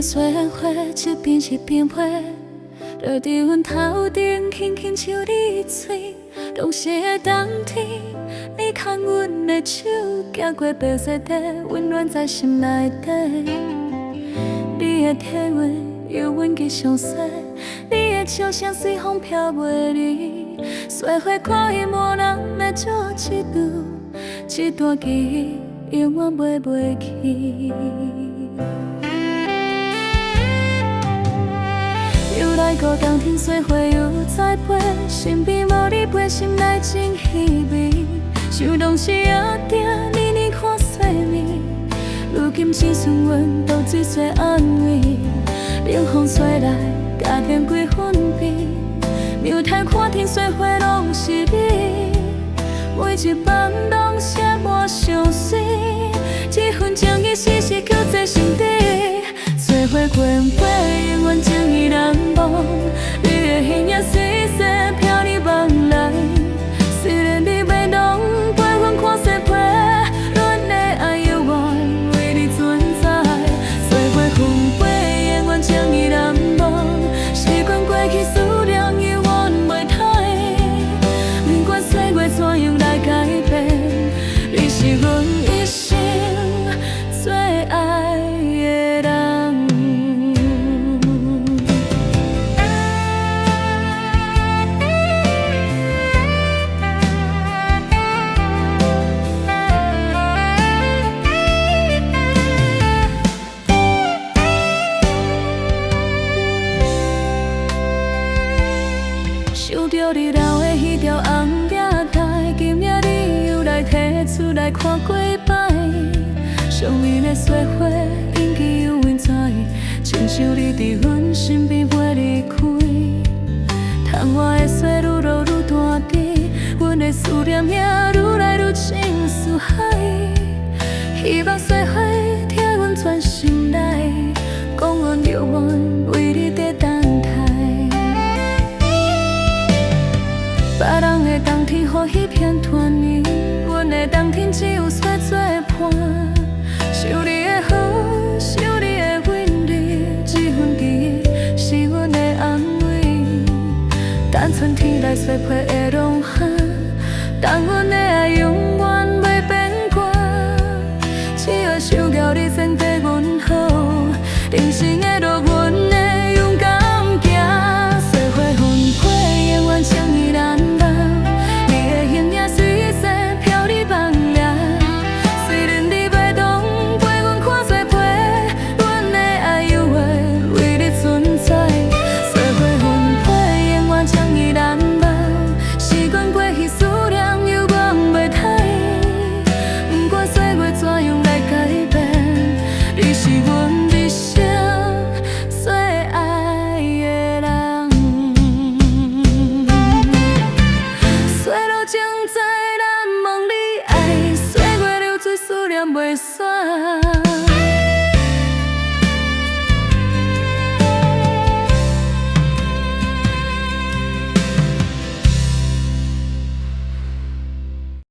岁花，一边一边花，落伫阮头顶，轻轻笑你嘴。当时的冬天，你牵阮的手，行过白雪地，温暖在心内底。你的体味，犹阮记上细，你的笑声随风飘袂离。岁花看伊无人来做一路，这段记忆永远抹袂去。又来过冬天，岁花又再飞，身边无你陪，心内真稀微。想当时约定，年年看岁面，如今只剩阮独自做安慰。冷风吹来，加添几分悲。苗台看天，岁花拢是你，每一晚拢写满相思。这份情意时时刻在心底。岁花过飞，永远情意难忘。你的形影随逝飘你梦来，虽然你袂懂陪阮看世界，阮的爱犹原为你存在。岁花纷飞，永远情意难忘。时光过去，思念犹原袂退。不管岁月怎样来改变，你是阮一生最爱的人。想着你留的迄条红领带，今夜你又来摕出来看几摆。伤人的岁花，印记犹原在，亲像你伫阮身边袂离开。窗外的雪愈落愈大滴，阮的思念也愈来愈深似海。希望岁花听阮全心来，讲阮永远为你在等待。别人的冬天，予迄片团圆，阮的冬天只有雪做伴。想你的好，想你的温柔，这份记忆是阮的安慰。等春天来，雪花会融化，等阮的爱永远袂变卦。只要想到你前对阮好，人生会落阮的勇敢行。岁花纷飞，永远情意难忘。你的形影随逝飘你梦里，虽然你袂懂陪阮看世界，阮的爱犹原为你存在。岁花纷飞，永远情意难忘。时光过去，思念犹原袂退。不管岁月怎样来改变，你是阮一生最爱的人。岁落情在难忘你爱，岁月流水思念袂散。